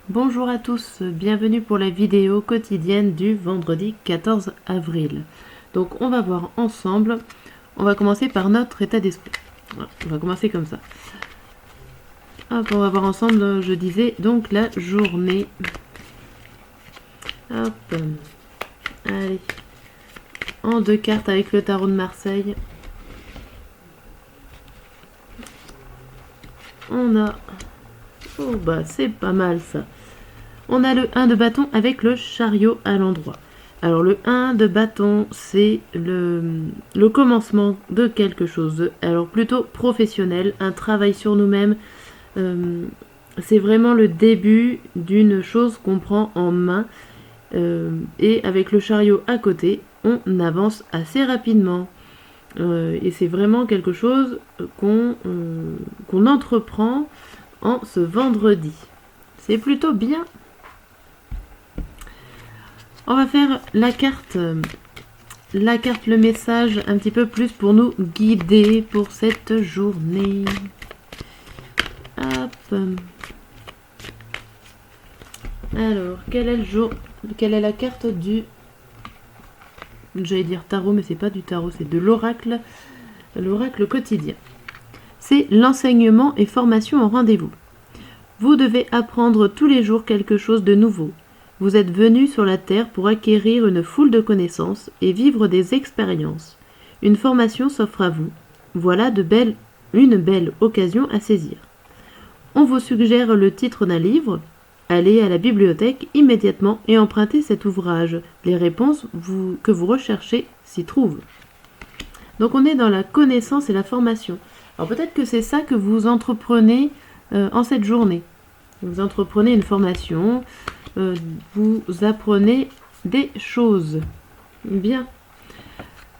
Bonjour à tous, bienvenue pour la vidéo quotidienne du vendredi 14 avril. Donc on va voir ensemble, on va commencer par notre état d'esprit. Voilà, on va commencer comme ça. Hop, on va voir ensemble, je disais, donc la journée. Hop, allez, en deux cartes avec le tarot de Marseille. On a, oh bah c'est pas mal ça. On a le 1 de bâton avec le chariot à l'endroit. Alors le 1 de bâton, c'est le commencement de quelque chose. Alors plutôt professionnel, un travail sur nous-mêmes. C'est vraiment le début d'une chose qu'on prend en main. Et avec le chariot à côté, on avance assez rapidement. Et c'est vraiment quelque chose qu'on entreprend en ce vendredi. C'est plutôt bien. On va faire la carte, le message un petit peu plus pour nous guider pour cette journée. Hop. Alors, quel est la carte du... J'allais dire tarot, mais c'est pas du tarot, c'est de l'oracle quotidien. C'est l'enseignement et formation en rendez-vous. Vous devez apprendre tous les jours quelque chose de nouveau. Vous êtes venu sur la Terre pour acquérir une foule de connaissances et vivre des expériences. Une formation s'offre à vous. Voilà une belle occasion à saisir. On vous suggère le titre d'un livre. Allez à la bibliothèque immédiatement et empruntez cet ouvrage. Les réponses que vous recherchez s'y trouvent. Donc on est dans la connaissance et la formation. Alors peut-être que c'est ça que vous entreprenez en cette journée. Vous entreprenez une formation, vous apprenez des choses. Bien.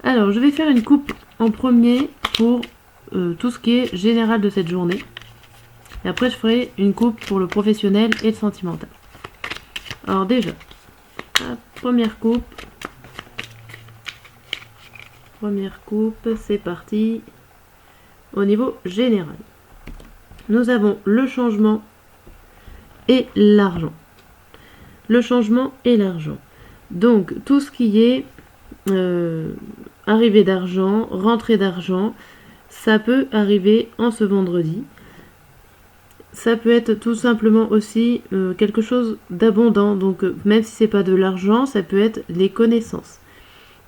Alors, je vais faire une coupe en premier pour tout ce qui est général de cette journée. Et après, je ferai une coupe pour le professionnel et le sentimental. Alors déjà, première coupe. C'est parti. Au niveau général, nous avons le changement et l'argent. Le changement et l'argent. Donc, tout ce qui est arrivée d'argent, rentrée d'argent, ça peut arriver en ce vendredi. Ça peut être tout simplement aussi quelque chose d'abondant. Donc, même si c'est pas de l'argent, ça peut être les connaissances.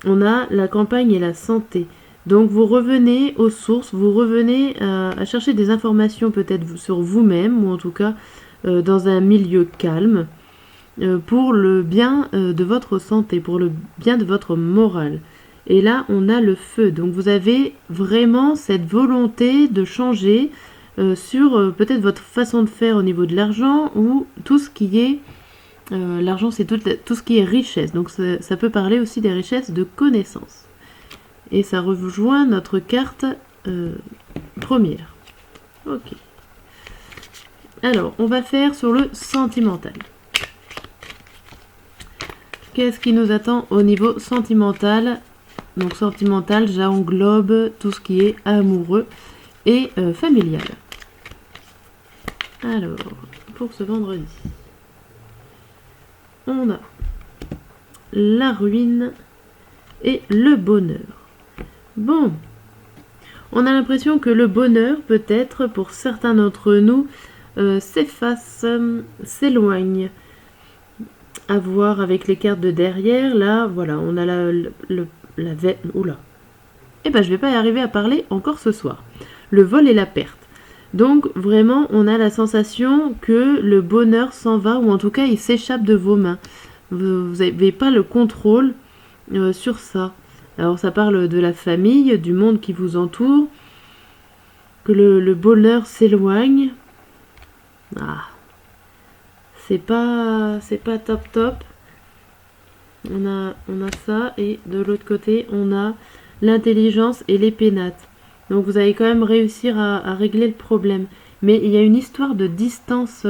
On a la campagne et la santé. Donc, vous revenez aux sources, vous revenez à chercher des informations peut-être sur vous-même, ou en tout cas dans un milieu calme, pour le bien de votre santé, pour le bien de votre morale. Et là, on a le feu. Donc, vous avez vraiment cette volonté de changer sur peut-être votre façon de faire au niveau de l'argent ou tout ce qui est... l'argent, c'est tout ce qui est richesse. Donc, ça peut parler aussi des richesses de connaissances. Et ça rejoint notre carte première. Ok. Alors, on va faire sur le sentimental. Qu'est-ce qui nous attend au niveau sentimental? Donc sentimental, j'englobe tout ce qui est amoureux et familial. Alors, pour ce vendredi, on a la ruine et le bonheur. Bon, on a l'impression que le bonheur, peut-être, pour certains d'entre nous, s'efface, s'éloigne. À voir avec les cartes de derrière. Là, voilà, on a oula. Eh ben, je vais pas y arriver à parler encore ce soir. Le vol et la perte. Donc, vraiment, on a la sensation que le bonheur s'en va, ou en tout cas, il s'échappe de vos mains. Vous n'avez pas le contrôle sur ça. Alors, ça parle de la famille, du monde qui vous entoure, que le bonheur s'éloigne. Ah, c'est pas top. On a ça, et de l'autre côté, on a l'intelligence et les pénates. Donc vous allez quand même réussir à régler le problème. Mais il y a une histoire de distance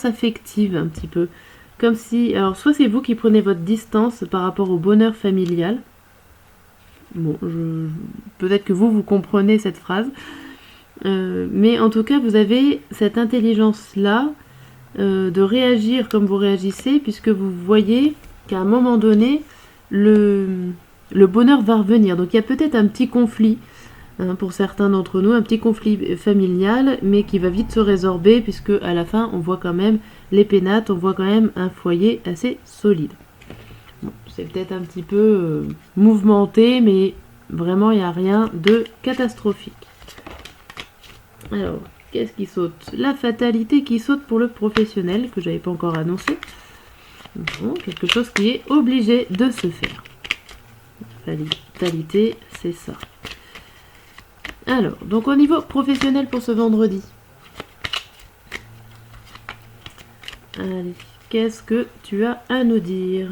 affective un petit peu. Comme si, alors soit c'est vous qui prenez votre distance par rapport au bonheur familial. Bon, peut-être que vous comprenez cette phrase. Mais en tout cas, vous avez cette intelligence-là de réagir comme vous réagissez, puisque vous voyez qu'à un moment donné, le bonheur va revenir. Donc il y a peut-être un petit conflit, hein, pour certains d'entre nous, un petit conflit familial, mais qui va vite se résorber, puisque à la fin, on voit quand même les pénates, on voit quand même un foyer assez solide. Bon, c'est peut-être un petit peu mouvementé, mais vraiment, il n'y a rien de catastrophique. Alors, qu'est-ce qui saute? La fatalité qui saute pour le professionnel, que j'avais pas encore annoncé. Bon, quelque chose qui est obligé de se faire. Fatalité, c'est ça. Alors, donc au niveau professionnel pour ce vendredi. Allez, qu'est-ce que tu as à nous dire?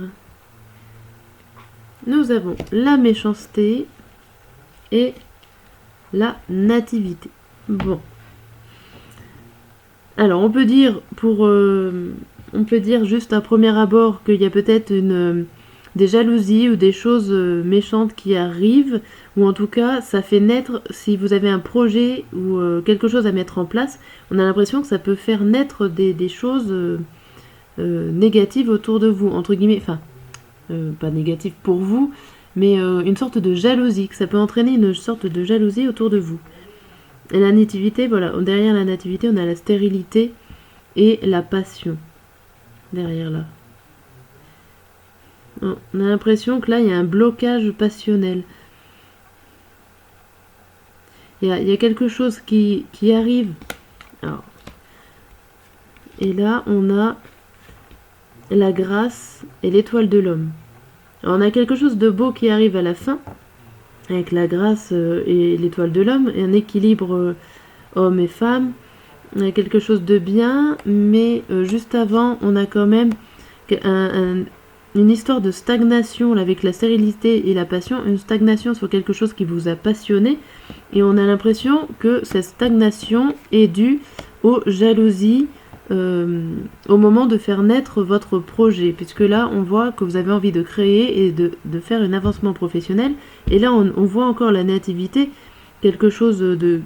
Nous avons la méchanceté et la nativité. Bon. Alors, on peut dire juste à premier abord qu'il y a peut-être des jalousies ou des choses méchantes qui arrivent, ou en tout cas, ça fait naître, si vous avez un projet ou quelque chose à mettre en place, on a l'impression que ça peut faire naître des choses négatives autour de vous, entre guillemets, enfin, pas négatives pour vous, mais une sorte de jalousie, que ça peut entraîner une sorte de jalousie autour de vous. Et la nativité, voilà, derrière la nativité, on a la stérilité et la passion. Derrière là. On a l'impression que là, il y a un blocage passionnel. Il y a quelque chose qui arrive. Alors. Et là, on a la grâce et l'étoile de l'homme. On a quelque chose de beau qui arrive à la fin, avec la grâce et l'étoile de l'homme, et un équilibre homme et femme. On a quelque chose de bien, mais juste avant, on a quand même une histoire de stagnation là, avec la stérilité et la passion, une stagnation sur quelque chose qui vous a passionné, et on a l'impression que cette stagnation est due aux jalousies au moment de faire naître votre projet, puisque là on voit que vous avez envie de créer et de faire un avancement professionnel, et là on voit encore la nativité, quelque chose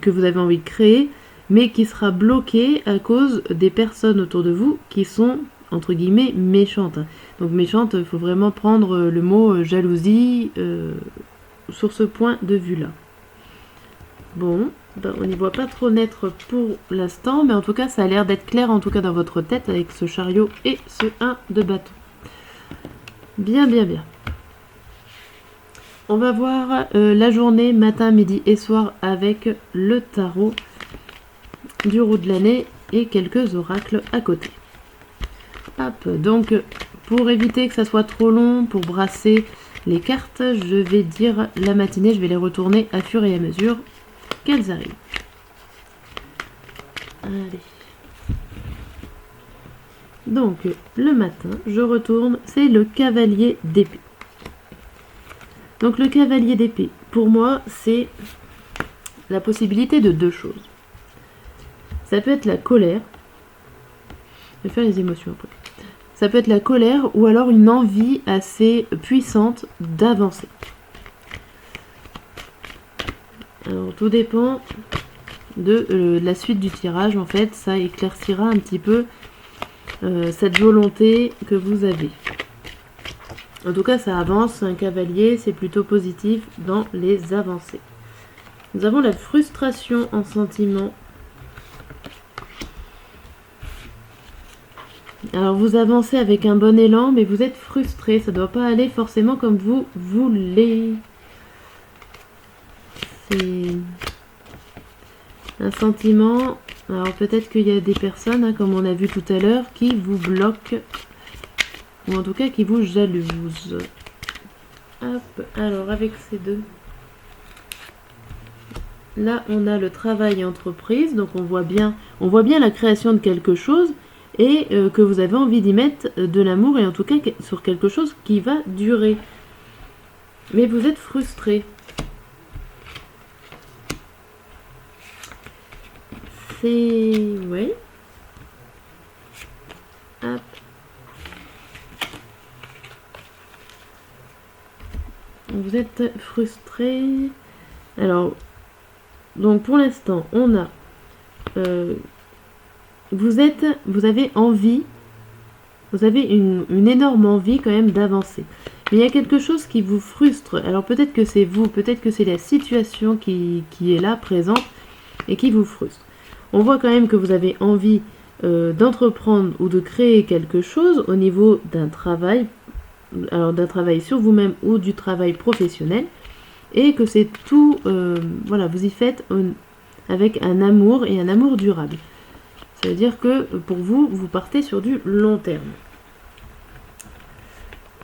que vous avez envie de créer, mais qui sera bloqué à cause des personnes autour de vous qui sont entre guillemets méchantes. Donc méchante, il faut vraiment prendre le mot jalousie sur ce point de vue là. Bon, ben, on n'y voit pas trop naître pour l'instant, mais en tout cas ça a l'air d'être clair en tout cas dans votre tête avec ce chariot et ce 1 de bâton. Bien, bien, bien. On va voir la journée, matin, midi et soir avec le tarot du roue de l'année et quelques oracles à côté. Hop, donc pour éviter que ça soit trop long, pour brasser les cartes, je vais dire la matinée, je vais les retourner à fur et à mesure qu'elles arrivent. Allez. Donc le matin, je retourne, c'est le cavalier d'épée. Donc le cavalier d'épée, pour moi, c'est la possibilité de deux choses. Ça peut être la colère. Je vais faire les émotions après. Ça peut être la colère ou alors une envie assez puissante d'avancer. Alors tout dépend de la suite du tirage. En fait, ça éclaircira un petit peu cette volonté que vous avez. En tout cas, ça avance. Un cavalier, c'est plutôt positif dans les avancées. Nous avons la frustration en sentiment. Alors vous avancez avec un bon élan, mais vous êtes frustré. Ça ne doit pas aller forcément comme vous voulez. C'est un sentiment. Alors peut-être qu'il y a des personnes, hein, comme on a vu tout à l'heure, qui vous bloquent. Ou en tout cas qui vous jalousent. Hop, alors avec ces deux. Là on a le travail et entreprise. Donc on voit bien la création de quelque chose. Et que vous avez envie d'y mettre de l'amour, et en tout cas sur quelque chose qui va durer. Mais vous êtes frustré. C'est... ouais. Hop. Vous êtes frustré. Alors, donc pour l'instant, on a... vous avez envie, vous avez une énorme envie quand même d'avancer. Mais il y a quelque chose qui vous frustre. Alors peut-être que c'est vous, peut-être que c'est la situation qui est là, présente, et qui vous frustre. On voit quand même que vous avez envie d'entreprendre ou de créer quelque chose au niveau d'un travail, alors d'un travail sur vous-même ou du travail professionnel, et que c'est tout, voilà, vous y faites avec un amour et un amour durable. Ça veut dire que pour vous, vous partez sur du long terme.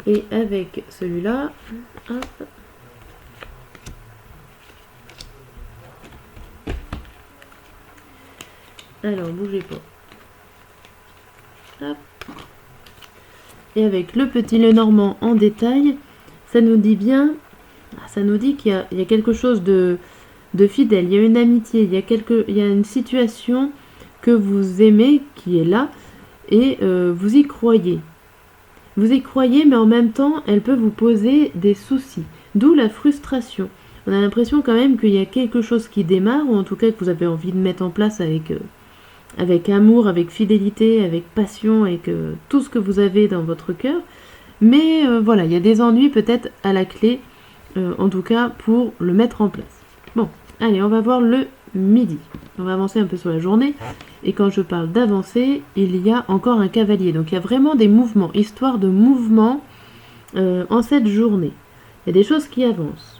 Et avec celui-là, hop. Alors, bougez pas. Hop. Et avec le petit Lenormand en détail, ça nous dit bien, ça nous dit qu'il y a quelque chose de fidèle, il y a une amitié, il y a une situation que vous aimez qui est là et vous y croyez. Vous y croyez, mais en même temps, elle peut vous poser des soucis, d'où la frustration. On a l'impression quand même qu'il y a quelque chose qui démarre, ou en tout cas que vous avez envie de mettre en place avec amour, avec fidélité, avec passion, avec tout ce que vous avez dans votre cœur. Mais voilà, il y a des ennuis peut-être à la clé, en tout cas pour le mettre en place. Bon, allez, on va voir le midi. On va avancer un peu sur la journée. Et quand je parle d'avancer, il y a encore un cavalier. Donc il y a vraiment des mouvements, histoire de mouvements en cette journée. Il y a des choses qui avancent.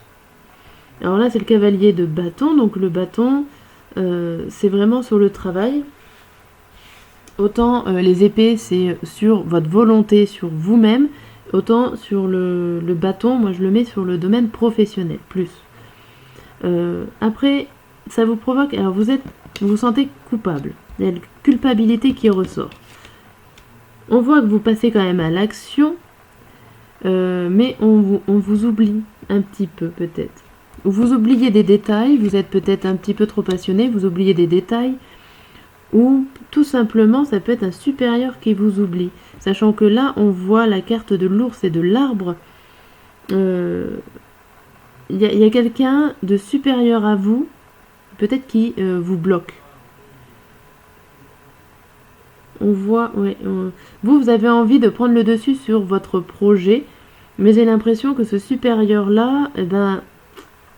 Alors là, c'est le cavalier de bâton. Donc le bâton, c'est vraiment sur le travail. Autant les épées, c'est sur votre volonté, sur vous-même. Autant sur le bâton, moi je le mets sur le domaine professionnel, plus. Après, ça vous provoque... Alors vous vous sentez coupable. Il y a une culpabilité qui ressort. On voit que vous passez quand même à l'action, mais on vous oublie un petit peu peut-être. Vous oubliez des détails, vous êtes peut-être un petit peu trop passionné, vous oubliez des détails, ou tout simplement ça peut être un supérieur qui vous oublie. Sachant que là on voit la carte de l'ours et de l'arbre. Il y a quelqu'un de supérieur à vous, peut-être qui vous bloque. On voit, ouais, vous avez envie de prendre le dessus sur votre projet, mais j'ai l'impression que ce supérieur-là,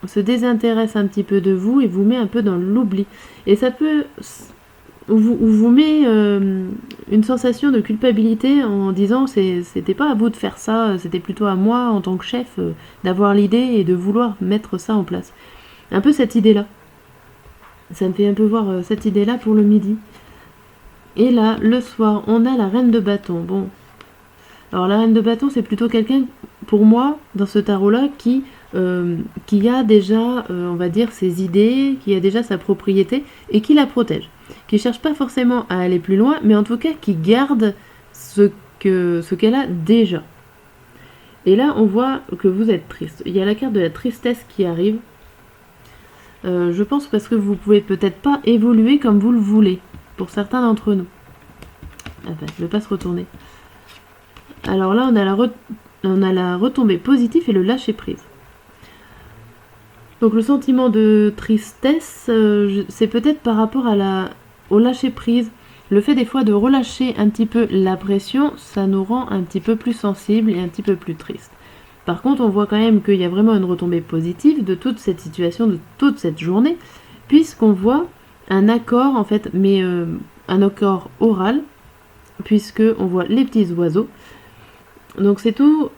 se désintéresse un petit peu de vous et vous met un peu dans l'oubli. Et ça peut vous met une sensation de culpabilité en disant c'était pas à vous de faire ça, c'était plutôt à moi en tant que chef d'avoir l'idée et de vouloir mettre ça en place. Un peu cette idée-là. Ça me fait un peu voir cette idée-là pour le midi. Et là, le soir, on a la reine de bâton. Bon. Alors la reine de bâton, c'est plutôt quelqu'un, pour moi, dans ce tarot-là, qui a déjà, on va dire, ses idées, qui a déjà sa propriété, et qui la protège. Qui cherche pas forcément à aller plus loin, mais en tout cas qui garde ce qu'elle a déjà. Et là, on voit que vous êtes triste. Il y a la carte de la tristesse qui arrive. Je pense parce que vous pouvez peut-être pas évoluer comme vous le voulez. Pour certains d'entre nous. Enfin, je ne vais pas se retourner. Alors là, on a la retombée positive et le lâcher prise. Donc le sentiment de tristesse, c'est peut-être par rapport au lâcher prise. Le fait des fois de relâcher un petit peu la pression, ça nous rend un petit peu plus sensibles et un petit peu plus tristes. Par contre, on voit quand même qu'il y a vraiment une retombée positive de toute cette situation, de toute cette journée, puisqu'on voit un accord en fait, mais un accord oral, puisque on voit les petits oiseaux. Donc c'est tout,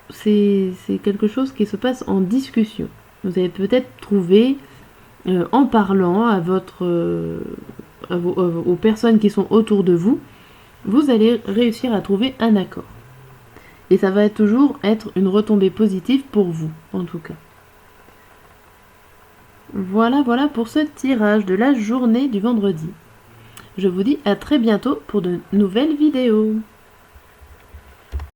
c'est quelque chose qui se passe en discussion. Vous avez peut-être trouvé en parlant à aux personnes qui sont autour de vous, vous allez réussir à trouver un accord. Et ça va toujours être une retombée positive pour vous, en tout cas. Voilà pour ce tirage de la journée du vendredi. Je vous dis à très bientôt pour de nouvelles vidéos.